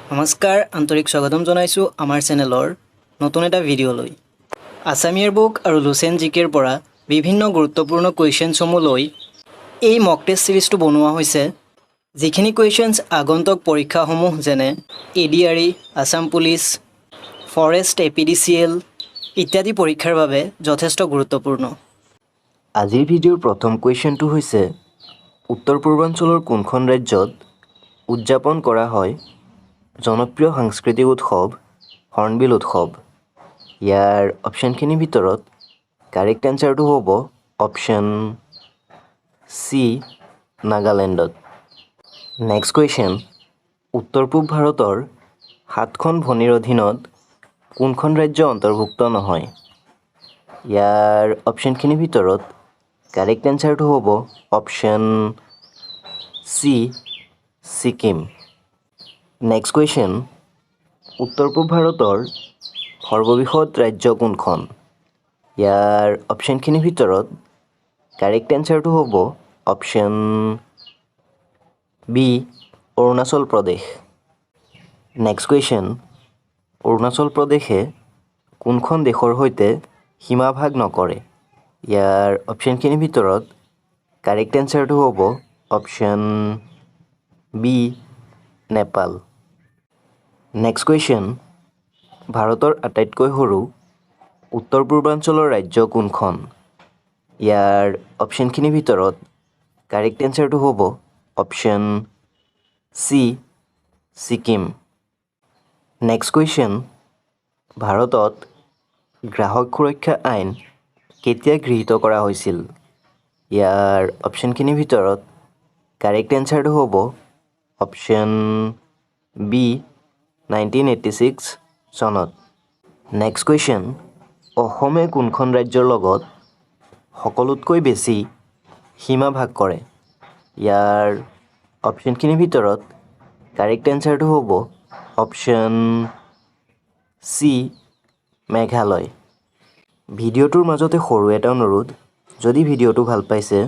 নমস্কাৰ আন্তৰিক স্বাগতম জনাইছো আমাৰ চেনেলৰ নতুন এটা ভিডিঅ'লৈ আসামিয়াৰ বুক আৰু লুচেন জিকেৰ পৰা বিভিন্ন গুৰুত্বপূৰ্ণ কুৱেশ্যনসমূহ লৈ এই মক টেষ্ট সিৰিজটো বনোৱা হৈছে যিখিনি কুৱেশ্যনছ আগন্তুক পৰীক্ষাসমূহ যেনে ADRE Assam police forest APDCL ইত্যাদি পৰীক্ষাৰ বাবে যথেষ্ট গুৰুত্বপূৰ্ণ আজিৰ ভিডিঅ'ৰ প্ৰথম কুৱেশ্যনটো হৈছে উত্তৰ পূৰ্বাঞ্চলৰ কোনখন ৰাজ্যত উদযাপন কৰা হয় জনপ্ৰিয় সাংস্কৃতিক উৎসৱ হৰ্ণবিল উৎসৱ ইয়াৰ অপশ্যনখিনিৰ ভিতৰত কাৰেক্ট এনচাৰটো হ'ব অপশ্যন চি নাগালেণ্ডত নেক্সট কুৱেশ্যন উত্তৰ পূব ভাৰতৰ 7খন ভনীৰ অধীনত কোনখন ৰাজ্য অন্তৰ্ভুক্ত নহয় ইয়াৰ অপশ্যনখিনিৰ ভিতৰত কাৰেক্ট এনচাৰটো হ'ব option C Sikkim next question উত্তৰ পূব ভাৰতৰ সৰ্ববৃহৎ ৰাজ্য কোনখন ইয়াৰ অপশ্যনখিনিৰ ভিতৰত কাৰেক্ট এনচাৰটো হ'ব option B Arunachal Pradesh next question Arunachal প্ৰদেশে কোনখন দেশৰ সৈতে সীমা ভাগ নকৰে ইয়াৰ অপশ্যনখিনিৰ ভিতৰত কাৰেক্ট এনচাৰটো হ'ব option B Nepal next question ভাৰতৰ আটাইতকৈ সৰু উত্তৰ পূৰ্বাঞ্চলৰ ৰাজ্য কোনখন ইয়াৰ অপশ্যনখিনিৰ ভিতৰত কাৰেক্ট এনচাৰটো হ'ব option C Sikkim next question ভাৰতত গ্ৰাহক সুৰক্ষা আইন কেতিয়া গৃহীত কৰা হৈছিল ইয়াৰ অপশ্যনখিনিৰ ভিতৰত কাৰেক্ট এনচাৰটো হ'ব অপশ্যন বি 1986 চনত নেক্সট কুৱেশ্যন অসমে কোনখন ৰাজ্যৰ লগত সকলোতকৈ বেছি সীমা ভাগ কৰে ইয়াৰ অপশ্যনখিনিৰ ভিতৰত কাৰেক্ট এনচাৰটো হ'ব অপশ্যন চি মেঘালয় ভিডিঅ'টোৰ মাজতে সৰু এটা অনুৰোধ যদি ভিডিঅ'টো ভাল পাইছে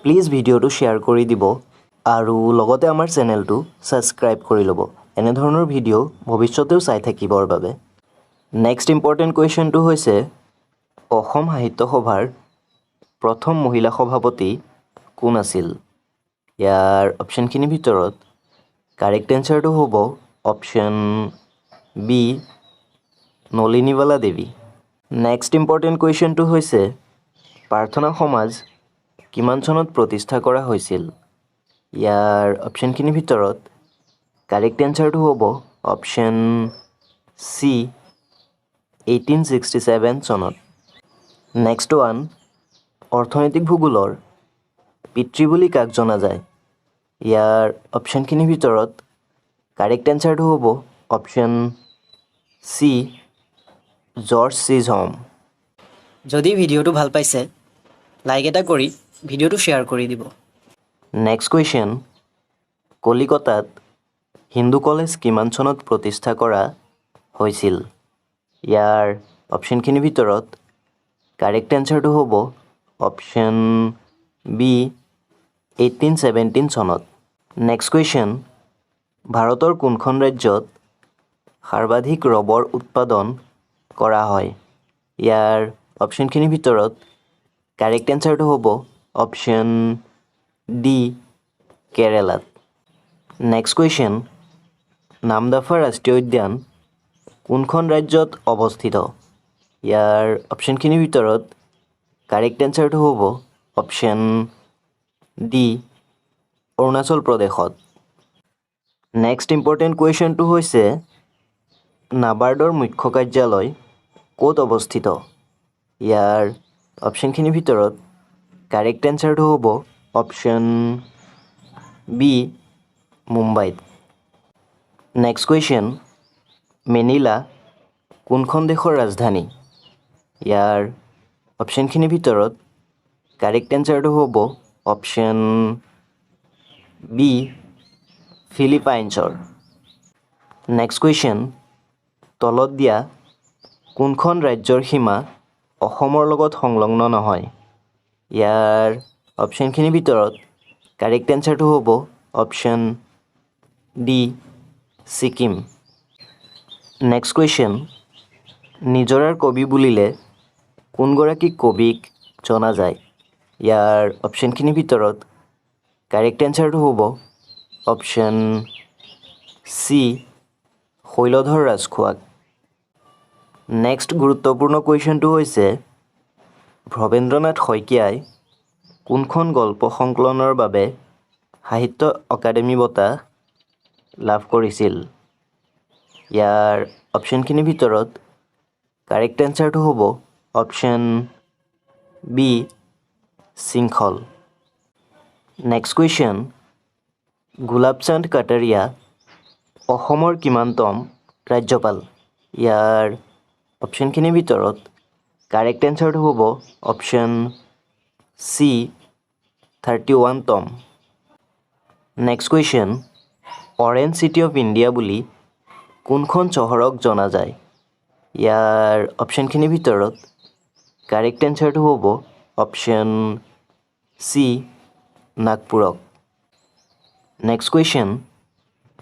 প্লিজ ভিডিঅ'টো শ্বেয়াৰ কৰি দিব আৰু লগতে আমাৰ চেনেলটো ছাবস্ক্ৰাইব কৰি ল'ব এনেধৰণৰ ভিডিঅ' ভৱিষ্যতেও চাই থাকিবৰ বাবে নেক্সট ইম্পৰ্টেণ্ট কুৱেশ্যনটো হৈছে অসম সাহিত্য সভাৰ প্ৰথম মহিলা সভাপতি কোন আছিল ইয়াৰ অপশ্যনখিনিৰ ভিতৰত কাৰেক্ট এনচাৰটো হ'ব option B Nalinibala Devi next important কুৱেশ্যনটো হৈছে প্ৰাৰ্থনা সমাজ কিমান চনত প্ৰতিষ্ঠা কৰা হৈছিল ইয়াৰ অপশ্যনখিনিৰ ভিতৰত কাৰেক্ট এনচাৰটো হ'ব অপশ্যন চি 1867 চনত নেক্সট ওৱান অৰ্থনৈতিক ভূগোলৰ পিতৃ বুলি কাক জনা যায় ইয়াৰ অপশ্যনখিনিৰ ভিতৰত কাৰেক্ট এনচাৰটো হ'ব অপশ্যন চি জৰ্জ চিজহম যদি ভিডিঅ'টো ভাল পাইছে লাইক এটা কৰি ভিডিঅ'টো শ্বেয়াৰ কৰি দিব নেক্সট কুৱেশ্যন কলিকতাত হিন্দু কলেজ কিমান চনত প্ৰতিষ্ঠা কৰা হৈছিল ইয়াৰ অপশ্যনখিনিৰ ভিতৰত কাৰেক্ট এনচাৰটো হ'ব অপশ্যন বি 1817 চনত নেক্সট কুৱেশ্যন ভাৰতৰ কোনখন ৰাজ্যত সৰ্বাধিক ৰবৰ উৎপাদন কৰা হয় ইয়াৰ অপশ্যনখিনিৰ ভিতৰত কাৰেক্ট এনচাৰটো হ'ব অপশ্যন ডি কেৰেলাত নেক্সট কুৱেশ্যন নামদাফা ৰাষ্ট্ৰীয় উদ্যান কোনখন ৰাজ্যত অৱস্থিত ইয়াৰ অপশ্যনখিনিৰ ভিতৰত কাৰেক্ট এনচাৰটো হ'ব অপশ্যন ডি অৰুণাচল প্ৰদেশত নেক্সট ইম্পৰ্টেণ্ট কুৱেশ্যনটো হৈছে নাবাৰ্ডৰ মুখ্য কাৰ্যালয় ক'ত অৱস্থিত ইয়াৰ অপশ্যনখিনিৰ ভিতৰত কাৰেক্ট এনচাৰটো হ'ব অপশ্যন বি মুম্বাইত নেক্সট কুৱেশ্যন মেনিলা কোনখন দেশৰ ৰাজধানী ইয়াৰ অপশ্যনখিনিৰ ভিতৰত কাৰেক্ট এনচাৰটো হ'ব অপশ্যন বি ফিলিপাইনছৰ নেক্সট কুৱেশ্যন তলত দিয়া কোনখন ৰাজ্যৰ সীমা অসমৰ লগত সংলগ্ন নহয় ইয়াৰ অপশ্যনখিনিৰ ভিতৰত কাৰেক্ট এনচাৰটো হ'ব option D Sikkim. Next question, নিজৰাৰ কবি বুলিলে কোনগৰাকী কবিক জনা যায়? ইয়াৰ অপশ্যনখিনিৰ ভিতৰত কাৰেক্ট এনচাৰটো হ'ব অপশ্যন চি, শৈলধৰ ৰাজখোৱাক। নেক্সট গুৰুত্বপূৰ্ণ কুৱেশ্যনটো হৈছে ভৱেন্দ্ৰনাথ শইকীয়াই কোনখন গল্প সংকলনৰ বাবে সাহিত্য অকাডেমী বঁটা লাভ কৰিছিল? ইয়াৰ অপশ্যনখিনিৰ ভিতৰত কাৰেক্ট এনচাৰটো হ'ব অপশ্যন বি, শৃংখল। নেক্সট কুৱেশ্যন, গোলাপচান্দ কাটাৰিয়া অসমৰ কিমানতম ৰাজ্যপাল? ইয়াৰ অপশ্যনখিনিৰ ভিতৰত কাৰেক্ট এনচাৰটো হ'ব অপশ্যন চি, 31তম। Next question, orange city of India বুলি কোনখন চহৰক জনা যায়? ইয়াৰ অপশ্যনখিনিৰ ভিতৰত কাৰেক্ট এনচাৰটো হ'ব অপশ্যন চি, নাগপুৰক। নেক্সট কুৱেশ্যন,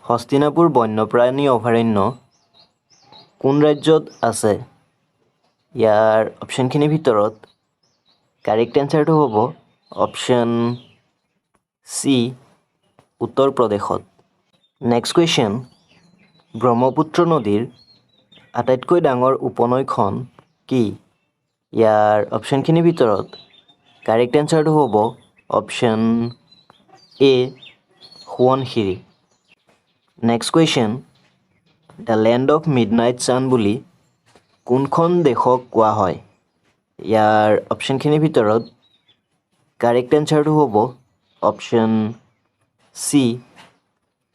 হস্তিনাপুৰ বন্যপ্ৰাণী অভয়াৰণ্য কোন ৰাজ্যত আছে? ইয়াৰ অপশ্যনখিনিৰ ভিতৰত কাৰেক্ট এনচাৰটো হ'ব অপশ্যন চি, উত্তৰ প্ৰদেশত। নেক্সট কুৱেশ্যন, ব্ৰহ্মপুত্ৰ নদীৰ আটাইতকৈ ডাঙৰ উপনৈখন কি? ইয়াৰ অপশ্যনখিনিৰ ভিতৰত কাৰেক্ট এনচাৰটো হ'ব option A, Subansiri. Next question, the land of midnight sun বুলি কোনখন দেশক কোৱা হয়? ইয়াৰ অপশ্যনখিনিৰ ভিতৰত কাৰেক্ট এনচাৰটো হ'ব option C,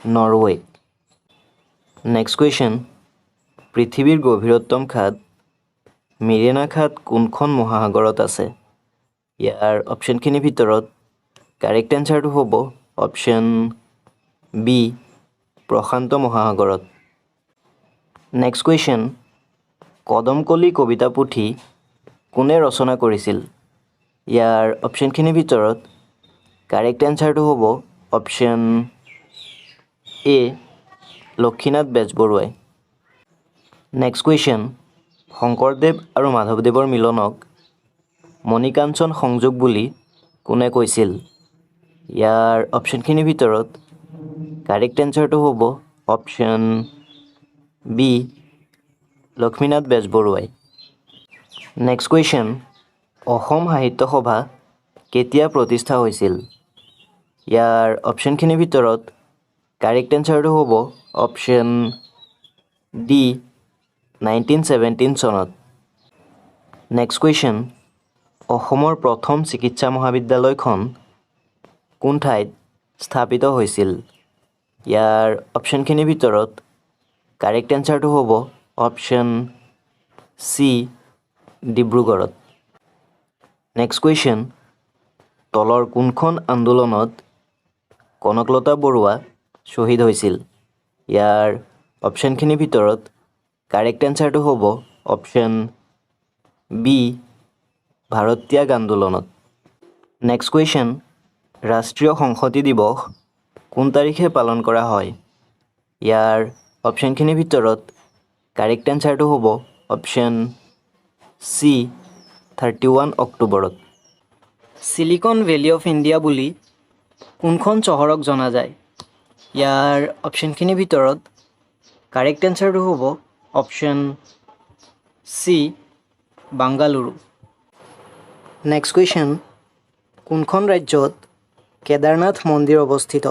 Norway. Next question, পৃথিৱীৰ গভীৰতম খাদ মেৰিনা খাদ কোনখন মহাসাগৰত আছে? ইয়াৰ অপশ্যনখিনিৰ ভিতৰত কাৰেক্ট এনচাৰটো হ'ব অপশ্যন বি, প্ৰশান্ত মহাসাগৰত। নেক্সট কুৱেশ্যন, কদমকলি কবিতা পুথি কোনে ৰচনা কৰিছিল? ইয়াৰ অপশ্যনখিনিৰ ভিতৰত কাৰেক্ট এনচাৰটো হ'ব অপশ্যন এ, লক্ষীনাথ বেজবৰুৱাই। নেক্সট কুৱেশ্যন, শংকৰদেৱ আৰু মাধৱদেৱৰ মিলনক মণিকাঞ্চন সংযোগ বুলি কোনে কৈছিল? ইয়াৰ অপশ্যনখিনিৰ ভিতৰত কাৰেক্ট এনচাৰটো হ'ব অপশ্যন বি, লক্ষ্মীনাথ বেজবৰুৱাই। নেক্সট কুৱেশ্যন, অসম সাহিত্য সভা কেতিয়া প্ৰতিষ্ঠা হৈছিল? ইয়াৰ অপশ্যনখিনিৰ ভিতৰত কাৰেক্ট এনচাৰটো হ'ব অপশ্যন ডি, 1917 চনত। নেক্সট কুৱেশ্যন, অসমৰ প্ৰথম চিকিৎসা মহাবিদ্যালয়খন কোন ঠাইত স্থাপিত হৈছিল? ইয়াৰ অপশ্যনখিনিৰ ভিতৰত কাৰেক্ট এনচাৰটো হ'ব অপশ্যন চি, ডিব্ৰুগড়ত। নেক্সট কুৱেশ্যন, তলৰ কোনখন আন্দোলনত কনকলতা বৰুৱা শ্বহীদ হৈছিল? ইয়াৰ অপশ্যনখিনিৰ ভিতৰত কাৰেক্ট এনচাৰটো হ'ব অপশ্যন বি, ভাৰত ত্যাগ আন্দোলনত। নেক্সট কুৱেশ্যন, ৰাষ্ট্ৰীয় সংহতি দিৱস কোন তাৰিখে পালন কৰা হয়? ইয়াৰ অপশ্যনখিনিৰ ভিতৰত কাৰেক্ট এনচাৰটো হ'ব অপশ্যন চি, 31 অক্টোবৰত। চিলিকন ভেলী অফ ইণ্ডিয়া বুলি কোনখন চহৰক জনা যায়? ইয়াৰ অপশ্যনখিনিৰ ভিতৰত কাৰেক্ট এনচাৰটো হ'ব option C, Bengaluru. Next question, কোনখন ৰাজ্যত কেদাৰনাথ মন্দিৰ অৱস্থিত?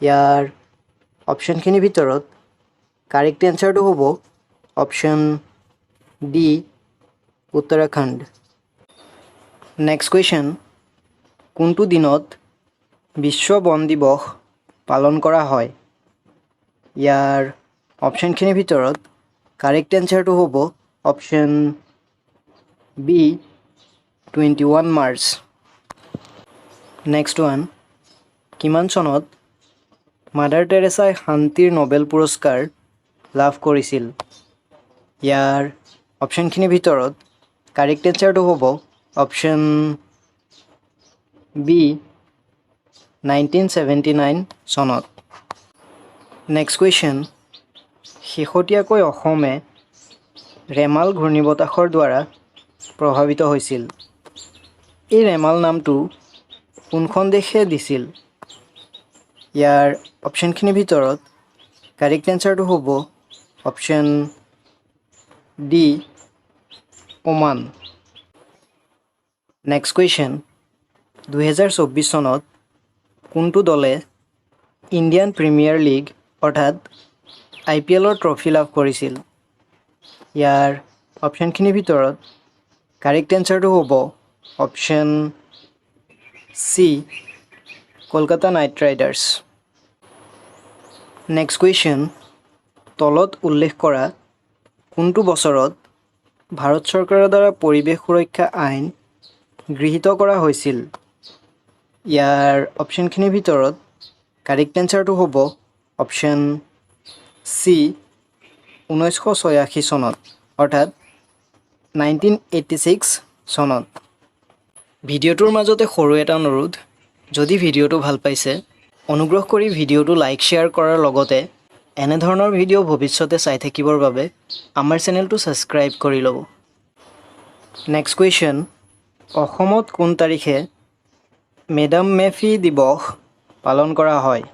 ইয়াৰ অপশ্যনখিনিৰ ভিতৰত কাৰেক্ট এনচাৰটো হ'ব option D, Uttarakhand. Next question, কোনটো দিনত বিশ্ব বন দিৱস পালন কৰা হয়? ইয়াৰ অপশ্যনখিনিৰ ভিতৰত কাৰেক্ট এনচাৰটো হ'ব option B, 21 March. Next one, কিমান চনত মাদাৰ টেৰেছাই শান্তিৰ নবেল পুৰস্কাৰ লাভ কৰিছিল? ইয়াৰ অপশ্যনখিনিৰ ভিতৰত কাৰেক্ট এনচাৰটো হ'ব অপশ্যন বি, 1979 চনত। নেক্সট কুৱেশ্যন, শেহতীয়াকৈ অসমে ৰেমাল ঘূৰ্ণীবতাহৰ দ্বাৰা প্ৰভাৱিত হৈছিল। এই ৰেমাল নামটো কোনখন দেশে দিছিল? ইয়াৰ অপশ্যনখিনিৰ ভিতৰত কাৰেক্ট এনচাৰটো হ'ব option D Oman. Next question, 2024 চনত কোনটো দলে ইণ্ডিয়ান প্ৰিমিয়াৰ লীগ অৰ্থাৎ IPLৰ ট্ৰফি লাভ কৰিছিল? ইয়াৰ অপশ্যনখিনিৰ ভিতৰত কাৰেক্ট এনচাৰটো হ'ব option C Kolkata night riders. Next question, তলত উল্লেখ কৰা কোনটো বছৰত ভাৰত চৰকাৰৰ দ্বাৰা পৰিৱেশ সুৰক্ষা আইন গৃহীত কৰা হৈছিল? ইয়াৰ অপশ্যনখিনিৰ ভিতৰত কাৰেক্ট এনচাৰটো হ'ব অপশ্যন চি 1986 চনত অৰ্থাৎ 1986 চনত। ভিডিঅ'টোৰ মাজতে সৰু এটা অনুৰোধ, যদি ভিডিঅ'টো ভাল পাইছে অনুগ্ৰহ কৰি ভিডিঅ'টো লাইক শ্বেয়াৰ কৰাৰ লগতে এনেধৰণৰ ভিডিঅ' ভৱিষ্যতে চাই থাকিবৰ বাবে আমাৰ চেনেলটো ছাবস্ক্ৰাইব কৰি ল'ব। নেক্সট কুৱেশ্যন, অসমত কোন তাৰিখে মেডাম মে ফি দিৱস পালন কৰা হয়?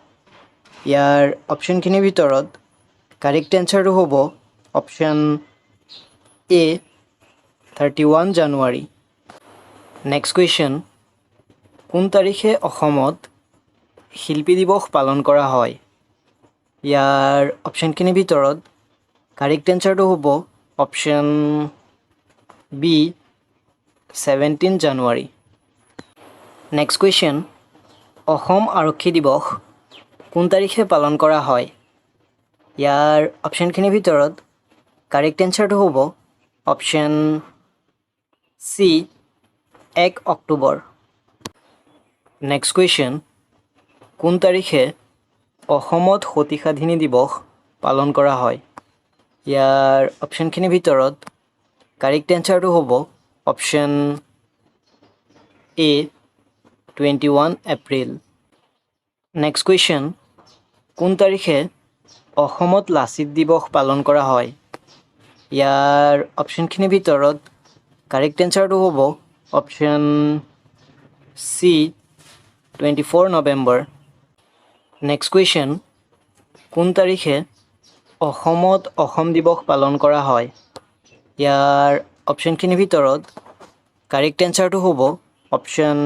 ইয়াৰ অপশ্যনখিনিৰ ভিতৰত কাৰেক্ট এনচাৰটো হ'ব অপশ্যন এ 31 জানুৱাৰী। নেক্সট কুৱেশ্যন, কোন তাৰিখে অসমত শিল্পী দিৱস পালন কৰা হয়? ইয়াৰ অপশ্যনখিনিৰ ভিতৰত কাৰেক্ট এনচাৰটো হ'ব অপশ্যন বি 17 জানুৱাৰী। নেক্সট কুৱেশ্যন, অসম আৰক্ষী দিৱস কোন তাৰিখে পালন কৰা হয়? ইয়াৰ অপশ্যনখিনিৰ ভিতৰত কাৰেক্ট এনচাৰটো হ'ব option C 1 October. Next question, কোন তাৰিখে অসমত সতী সাধিনী দিৱস পালন কৰা হয়? ইয়াৰ অপশ্যনখিনিৰ ভিতৰত কাৰেক্ট এনচাৰটো হ'ব অপশ্যন এ 21 এপ্ৰিল। নেক্সট কুৱেশ্যন, কোন তাৰিখে অসমত লাচিত দিৱস পালন কৰা হয়? ইয়াৰ অপশ্যনখিনিৰ ভিতৰত কাৰেক্ট এনচাৰটো হ'ব option C 24 November. Next question, কোন তাৰিখে অসমত অসম দিৱস পালন কৰা হয়? ইয়াৰ অপশ্যনখিনিৰ ভিতৰত কাৰেক্ট এনচাৰটো হ'ব option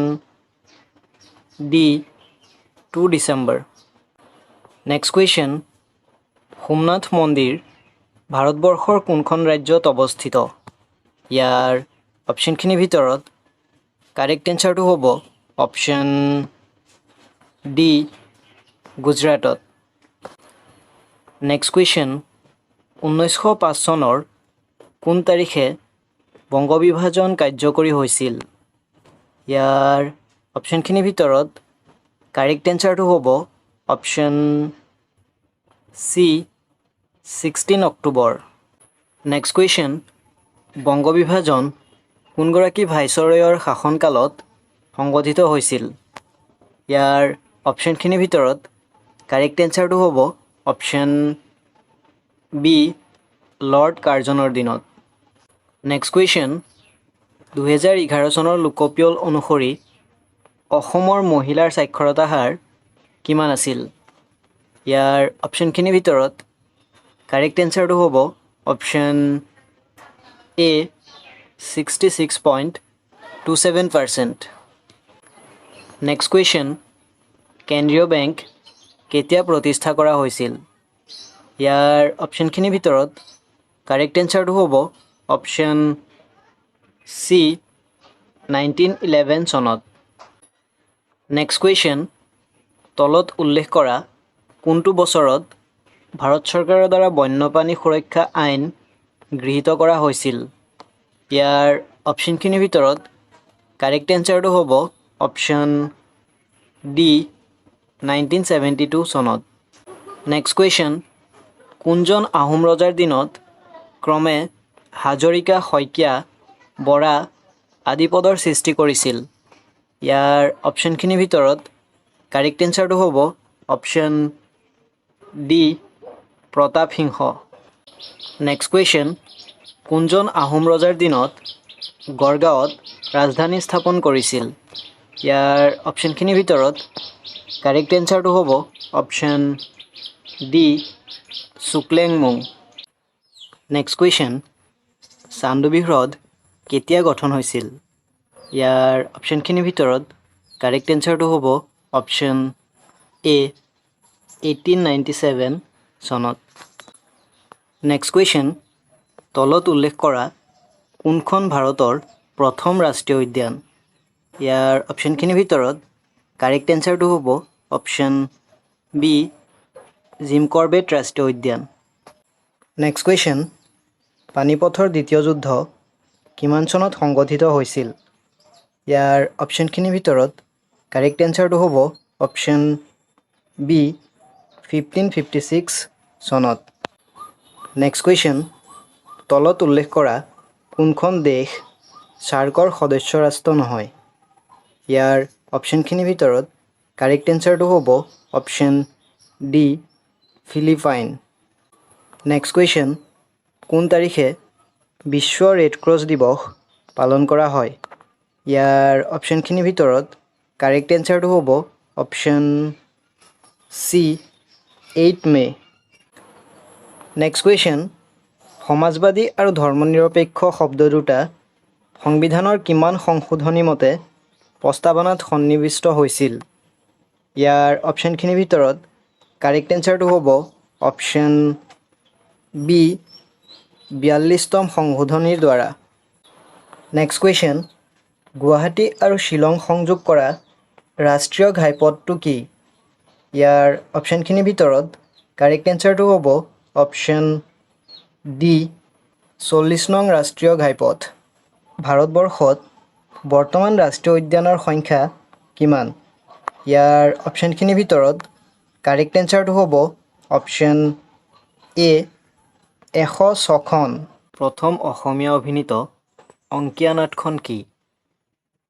D 2 December. Next question, Somnath মন্দিৰ ভাৰতবৰ্ষৰ কোনখন ৰাজ্যত অৱস্থিত? ইয়াৰ অপশ্যনখিনিৰ ভিতৰত কাৰেক্ট এনচাৰটো হ'ব অপশ্যন ডি গুজৰাটত। নেক্সট কুৱেশ্যন, 1905 চনৰ কোন তাৰিখে বংগ বিভাজন কাৰ্যকৰী হৈছিল? ইয়াৰ অপশ্যনখিনিৰ ভিতৰত কাৰেক্ট এনচাৰটো হ'ব option C 16 October. Next question, Banga বিভাজন কোনগৰাকী ভাইচৰয়ৰ শাসনকালত সংঘটিত হৈছিল? ইয়াৰ অপশ্যনখিনিৰ ভিতৰত কাৰেক্ট এনচাৰটো হ'ব অপশ্যন বি লৰ্ড কাৰ্জনৰ দিনত। নেক্সট কুৱেশ্যন, 2011 চনৰ লোকপিয়ল অনুসৰি অসমৰ মহিলাৰ সাক্ষৰতা হাৰ কিমান আছিল? ইয়াৰ অপশ্যনখিনিৰ ভিতৰত কাৰেক্ট এনচাৰটো হ'ব অপশ্যন এ 66.27%। নেক্সট কুৱেশ্যন, কেন্দ্ৰীয় বেংক কেতিয়া প্ৰতিষ্ঠা কৰা হৈছিল? ইয়াৰ অপশ্যনখিনিৰ ভিতৰত কাৰেক্ট এনচাৰটো হ'ব অপশ্যন চি 1911 চনত। নেক্সট কুৱেশ্যন, তলত উল্লেখ কৰা কোনটো বছৰত ভাৰত চৰকাৰৰ দ্বাৰা বন্যপ্ৰাণী সুৰক্ষা আইন গৃহীত কৰা হৈছিল? ইয়াৰ অপশ্যনখিনিৰ ভিতৰত কাৰেক্ট এনচাৰটো হ'ব অপশ্যন ডি 1972 চনত। নেক্সট কুৱেশ্যন, কোনজন আহোম ৰজাৰ দিনত ক্ৰমে হাজৰিকা, শইকীয়া, বৰা আদি পদৰ সৃষ্টি কৰিছিল? ইয়াৰ অপশ্যনখিনিৰ ভিতৰত কাৰেক্ট এনচাৰটো হ'ব অপশ্যন ডি প্ৰতাপ সিংহ। নেক্সট কুৱেশ্যন, কোনজন আহোম ৰজাৰ দিনত গড়গাঁৱত ৰাজধানী স্থাপন কৰিছিল? ইয়াৰ অপশ্যনখিনিৰ ভিতৰত কাৰেক্ট এনচাৰটো হ'ব option D Chuklengmung. Next question, Chandubi হ্ৰদ কেতিয়া গঠন হৈছিল? ইয়াৰ অপশ্যনখিনিৰ ভিতৰত কাৰেক্ট এনচাৰটো হ'ব অপশ্যন এ 1897 চনত। নেক্সট কুৱেশ্যন, তলত উল্লেখ কৰা কোনখন ভাৰতৰ প্ৰথম ৰাষ্ট্ৰীয় উদ্যান? ইয়াৰ অপশ্যনখিনিৰ ভিতৰত কাৰেক্ট এনচাৰটো হ'ব অপশ্যন বি জিম কৰবেট ৰাষ্ট্ৰীয় উদ্যান। নেক্সট কুৱেশ্যন, পানিপথৰ দ্বিতীয় যুদ্ধ কিমান চনত সংঘটিত হৈছিল? ইয়াৰ অপশ্যনখিনিৰ ভিতৰত কাৰেক্ট এনচাৰটো হ'ব অপশ্যন বি 1556 চনত। নেক্সট কুৱেশ্যন, তলত উল্লেখ কৰা কোনখন দেশ ছাৰ্কৰ সদস্য ৰাষ্ট্ৰ নহয়? ইয়াৰ অপশ্যনখিনিৰ ভিতৰত কাৰেক্ট এনচাৰটো হ'ব option D Philippine. Next question, কোন তাৰিখে বিশ্ব ৰেড ক্ৰছ দিৱস পালন কৰা হয়? ইয়াৰ অপশ্যনখিনিৰ ভিতৰত কাৰেক্ট এনচাৰটো হ'ব অপশ্যন চি 8 মে'। নেক্সট কুৱেশ্যন, সমাজবাদী আৰু ধৰ্মনিৰপেক্ষ শব্দ দুটা সংবিধানৰ কিমান সংশোধনী মতে প্ৰস্তাৱনাত সন্নিৱিষ্ট হৈছিল? ইয়াৰ অপশ্যনখিনিৰ ভিতৰত কাৰেক্ট এনচাৰটো হ'ব অপশ্যন বি 42তম সংশোধনীৰ দ্বাৰা। নেক্সট কুৱেশ্যন, গুৱাহাটী আৰু শ্বিলং সংযোগ কৰা ৰাষ্ট্ৰীয় ঘাইপথটো কি? ইয়াৰ অপশ্যনখিনিৰ ভিতৰত কাৰেক্ট এনচাৰটো হ'ব অপশ্যন ডি 40 নং ৰাষ্ট্ৰীয় ঘাইপথ। ভাৰতবৰ্ষত বৰ্তমান ৰাষ্ট্ৰীয় উদ্যানৰ সংখ্যা কিমান? ইয়াৰ অপশ্যনখিনিৰ ভিতৰত কাৰেক্ট এনচাৰটো হ'ব অপশ্যন এ 106খন। প্ৰথম অসমীয়া অভিনীত অংকীয়া নাটখন কি?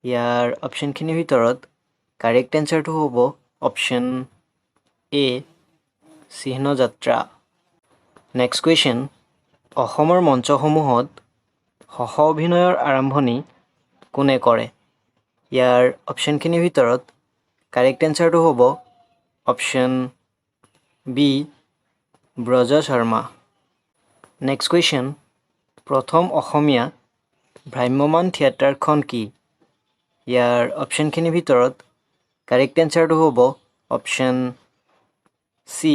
ইয়াৰ অপশ্যনখিনিৰ ভিতৰত কাৰেক্ট এনচাৰটো হ'ব অপশ্যন এ চিহ্নযাত্ৰা। নেক্সট কুৱেশ্যন, অসমৰ মঞ্চসমূহত সহ অভিনয়ৰ আৰম্ভণি কোনে কৰে? ইয়াৰ অপশ্যনখিনিৰ ভিতৰত কাৰেক্ট এনচাৰটো হ'ব option B Braja Sharma. Next question, প্ৰথম অসমীয়া ভ্ৰাম্যমাণ থিয়েটাৰখন কি? ইয়াৰ অপশ্যনখিনিৰ ভিতৰত কাৰেক্ট এনচাৰটো হ'ব option C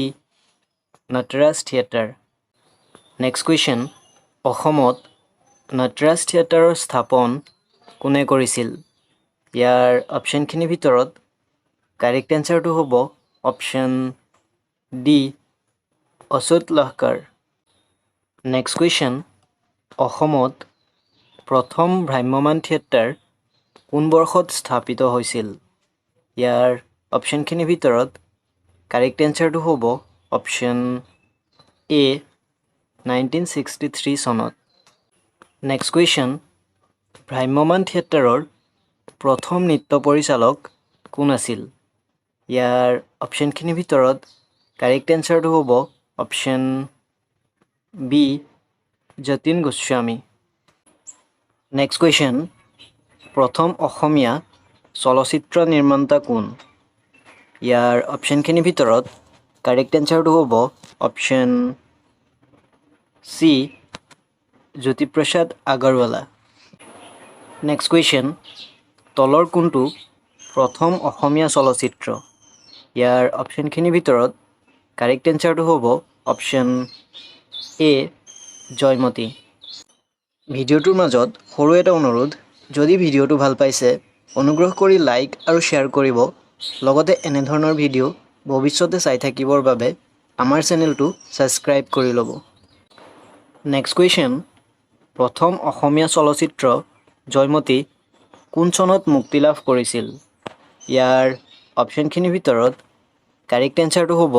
Nataraj theatre. Next question, অসমত নটৰাজ থিয়েটাৰৰ স্থাপন কোনে কৰিছিল? ইয়াৰ অপশ্যনখিনিৰ ভিতৰত কাৰেক্ট এনচাৰটো হ'ব option D Achyut Lahkar. Next question, অসমত প্ৰথম ভ্ৰাম্যমাণ থিয়েটাৰ কোন বৰ্ষত স্থাপিত হৈছিল? ইয়াৰ অপশ্যনখিনিৰ ভিতৰত কাৰেক্ট এনচাৰটো হ'ব অপশ্যন এ 1963 চনত। নেক্সট কুৱেশ্যন, ভ্ৰাম্যমাণ থিয়েটাৰৰ প্ৰথম নৃত্য পৰিচালক কোন আছিল? ইয়াৰ অপশ্যনখিনিৰ ভিতৰত কাৰেক্ট এনচাৰটো হ'ব option B Jatin Goswami. Next question, প্ৰথম অসমীয়া চলচ্চিত্ৰ নিৰ্মাতা কোন? ইয়াৰ অপশ্যনখিনিৰ ভিতৰত কাৰেক্ট এনচাৰটো হ'ব option C Jyotiprasad Agarwala. Next question, তলৰ কোনটো প্ৰথম অসমীয়া চলচ্চিত্ৰ? ইয়াৰ অপশ্যনখিনিৰ ভিতৰত কাৰেক্ট এনচাৰটো হ'ব অপশ্যন এ জয়মতী। ভিডিঅ'টোৰ মাজত সৰু এটা অনুৰোধ, যদি ভিডিঅ'টো ভাল পাইছে অনুগ্ৰহ কৰি লাইক আৰু শ্বেয়াৰ কৰিব। লগতে এনেধৰণৰ ভিডিঅ' ভৱিষ্যতে চাই থাকিবৰ বাবে আমাৰ চেনেলটো ছাবস্ক্ৰাইব কৰি ল'ব। নেক্সট কুৱেশ্যন, প্ৰথম অসমীয়া চলচ্চিত্ৰ জয়মতী কোন চনত মুক্তি লাভ কৰিছিল? ইয়াৰ অপশ্যনখিনিৰ ভিতৰত কাৰেক্ট এনচাৰটো হ'ব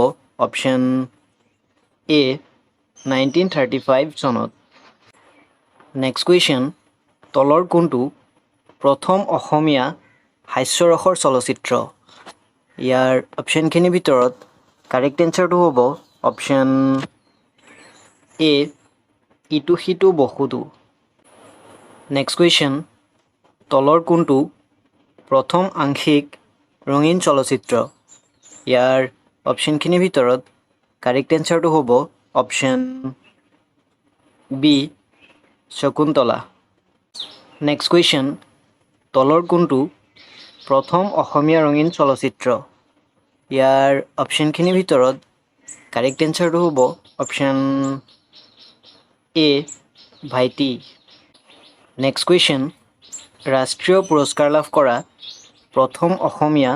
অপশ্যন এ 1935 চনত। নেক্সট কুৱেশ্যন, তলৰ কোনটো প্ৰথম অসমীয়া হাস্যৰসৰ চলচ্চিত্ৰ? ইয়াৰ অপশ্যনখিনিৰ ভিতৰত কাৰেক্ট এনচাৰটো হ'ব অপশ্যন এ ইটো সিটো বহুতো। নেক্সট কুৱেশ্যন, তলৰ কোনটো প্ৰথম আংশিক ৰঙীন চলচ্চিত্ৰ? ইয়াৰ অপশ্যনখিনিৰ ভিতৰত কাৰেক্ট এনচাৰটো হ'ব option B Shakuntala. Next question, তলৰ কোনটো প্ৰথম অসমীয়া ৰঙীন চলচ্চিত্ৰ? ইয়াৰ অপশ্যনখিনিৰ ভিতৰত কাৰেক্ট এনচাৰটো হ'ব অপশ্যন এ ভাইটি। নেক্সট কুৱেশ্যন, ৰাষ্ট্ৰীয় পুৰস্কাৰ লাভ কৰা প্ৰথম অসমীয়া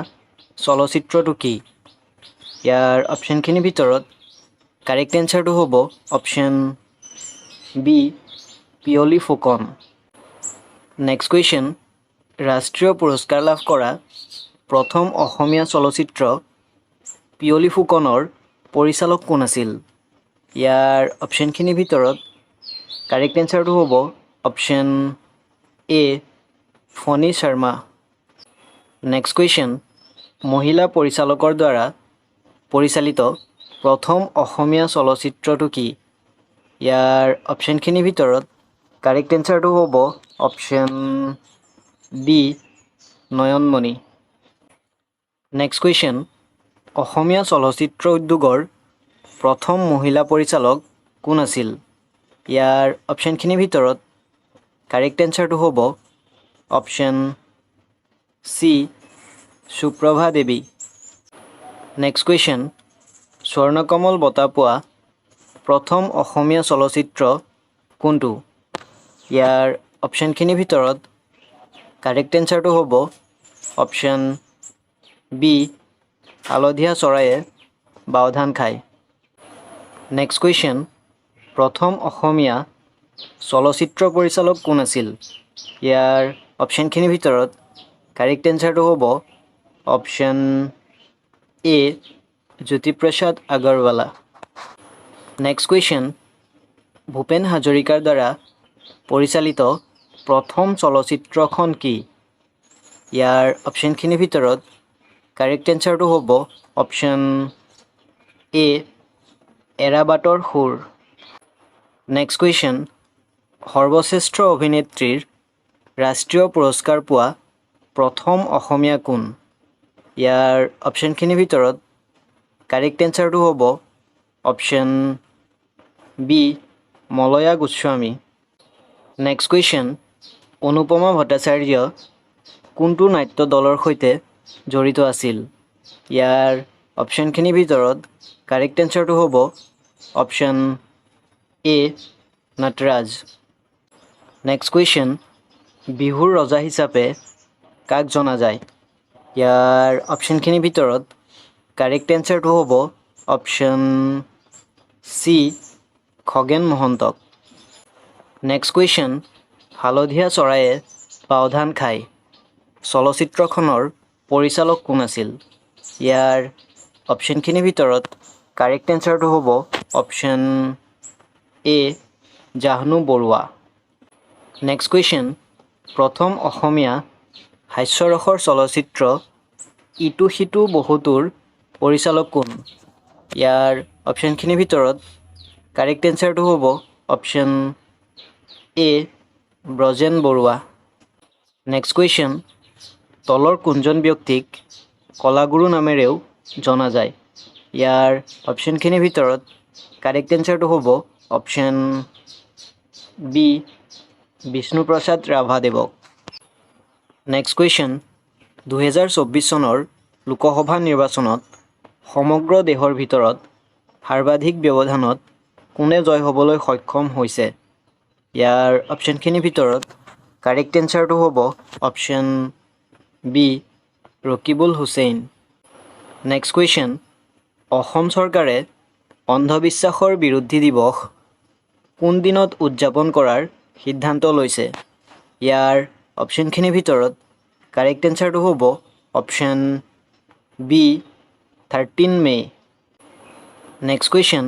চলচ্চিত্ৰটো কি? ইয়াৰ অপশ্যনখিনিৰ ভিতৰত কাৰেক্ট এনচাৰটো হ'ব option B Piyali Phukan. Next question, ৰাষ্ট্ৰীয় পুৰস্কাৰ লাভ কৰা প্ৰথম অসমীয়া চলচ্চিত্ৰ পিয়লি ফুকনৰ পৰিচালক কোন আছিল? ইয়াৰ অপশ্যনখিনিৰ ভিতৰত কাৰেক্ট এনচাৰটো হ'ব option A Phani Sharma. Next question, মহিলা পৰিচালকৰ দ্বাৰা পৰিচালিত প্ৰথম অসমীয়া চলচ্চিত্ৰটো কি? ইয়াৰ অপশ্যনখিনিৰ ভিতৰত কাৰেক্ট এনচাৰটো হ'ব option B Nayanmoni. Next question, অসমীয়া চলচ্চিত্ৰ উদ্যোগৰ প্ৰথম মহিলা পৰিচালক কোন আছিল? ইয়াৰ অপশ্যনখিনিৰ ভিতৰত কাৰেক্ট এনচাৰটো হ'ব অপশ্যন চি সুপ্ৰভা দেৱী। নেক্সট কুৱেশ্যন, স্বৰ্ণকমল বঁটা পোৱা প্ৰথম অসমীয়া চলচ্চিত্ৰ কোনটো? ইয়াৰ অপশ্যনখিনিৰ ভিতৰত কাৰেক্ট এনচাৰটো হ'ব অপশ্যন বি হালধীয়া চৰায়ে বাওধান খায়। নেক্সট কুৱেশ্যন, প্ৰথম অসমীয়া চলচ্চিত্ৰ পৰিচালক কোন আছিল? ইয়াৰ অপশ্যনখিনিৰ ভিতৰত কাৰেক্ট এনচাৰটো হ'ব অপশ্যন এ জ্যোতিপ্ৰসাদ আগৰৱালা। নেক্সট কুৱেশ্যন, ভূপেন হাজৰিকাৰ দ্বাৰা পৰিচালিত প্ৰথম চলচ্চিত্ৰখন কি? ইয়াৰ অপশ্যনখিনিৰ ভিতৰত কাৰেক্ট এনচাৰটো হ'ব অপশ্যন এ এৰাবাটৰ সুৰ। নেক্সট কুৱেশ্যন, সৰ্বশ্ৰেষ্ঠ অভিনেত্ৰীৰ ৰাষ্ট্ৰীয় পুৰস্কাৰ পোৱা প্ৰথম অসমীয়া কোন? ইয়াৰ অপশ্যনখিনিৰ ভিতৰত কাৰেক্ট এনচাৰটো হ'ব অপশ্যন বি মলয়া গোস্বামী। নেক্সট কুৱেশ্যন, অনুপমা ভট্টাচাৰ্য কোনটো নাট্য দলৰ সৈতে জড়িত আছিল? ইয়াৰ অপশ্যনখিনিৰ ভিতৰত কাৰেক্ট এনচাৰটো হ'ব option A Nataraj. Next question, বিহুৰ ৰজা হিচাপে কাক জনা যায়? ইয়াৰ অপশ্যনখিনিৰ ভিতৰত কাৰেক্ট এনচাৰটো হ'ব অপশ্যন চি খগেন মহন্তক। নেক্সট কুৱেশ্যন, হালধীয়া চৰায়ে বাওধান খায় চলচ্চিত্ৰখনৰ পৰিচালক কোন আছিল? ইয়াৰ অপশ্যনখিনিৰ ভিতৰত কাৰেক্ট এনচাৰটো হ'ব option A Jahnu Barua. Next question, প্ৰথম অসমীয়া হাস্যৰসৰ চলচ্চিত্ৰ ইটো সিটো বহুতোৰ পৰিচালক কোন? ইয়াৰ অপশ্যনখিনিৰ ভিতৰত কাৰেক্ট এনচাৰটো হ'ব option A Brajen Barua. Next question, তলৰ কোনজন ব্যক্তিক কলাগুৰু নামেৰেও জনা যায়? ইয়াৰ অপশ্যনখিনিৰ ভিতৰত কাৰেক্ট এনচাৰটো হ'ব অপশ্যন বি বিষ্ণুপ্ৰসাদ ৰাভাদেৱক। নেক্সট কুৱেশ্যন, 2024 চনৰ লোকসভা নিৰ্বাচনত সমগ্ৰ দেশৰ ভিতৰত সৰ্বাধিক ব্যৱধানত কোনে জয় হ'বলৈ সক্ষম হৈছে? ইয়াৰ অপশ্যনখিনিৰ ভিতৰত কাৰেক্ট এনচাৰটো হ'ব option B Rakibul Hussain. Next question, Assam চৰকাৰে অন্ধবিশ্বাসৰ বিৰোধী দিৱস কোন দিনত উদযাপন কৰাৰ সিদ্ধান্ত লৈছে? ইয়াৰ অপশ্যনখিনিৰ ভিতৰত কাৰেক্ট এনচাৰটো হ'ব অপশ্যন বি 13 মে'। নেক্সট কুৱেশ্যন,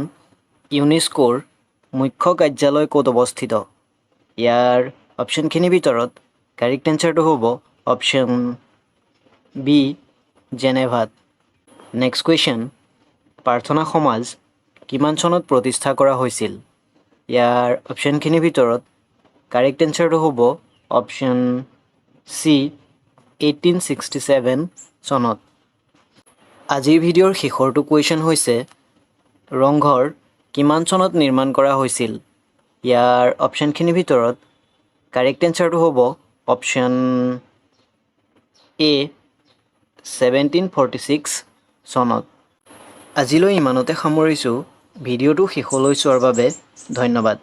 ইউনেস্কোৰ মুখ্য কাৰ্যালয় ক'ত অৱস্থিত? ইয়াৰ অপশ্যনখিনিৰ ভিতৰত কাৰেক্ট এনচাৰটো হ'ব অপশ্যন বি জেনেভাত। নেক্সট কুৱেশ্যন, প্ৰাৰ্থনা সমাজ কিমান চনত প্ৰতিষ্ঠা কৰা হৈছিল? ইয়াৰ অপশ্যনখিনিৰ ভিতৰত কাৰেক্ট এনচাৰটো হ'ব অপশ্যন চি 1867 চনত। আজিৰ ভিডিঅ'ৰ শেষৰটো কুৱেশ্যন হৈছে ৰংঘৰ কিমান চনত নিৰ্মাণ কৰা হৈছিল? ইয়াৰ অপশ্যনখিনিৰ ভিতৰত কাৰেক্ট এনচাৰটো হ'ব অপশ্যন এ 1746 চনত। আজিলৈ ইমানতে সামৰিছোঁ। ভিডিঅ'টো শেষলৈ চোৱাৰ বাবে ধন্যবাদ।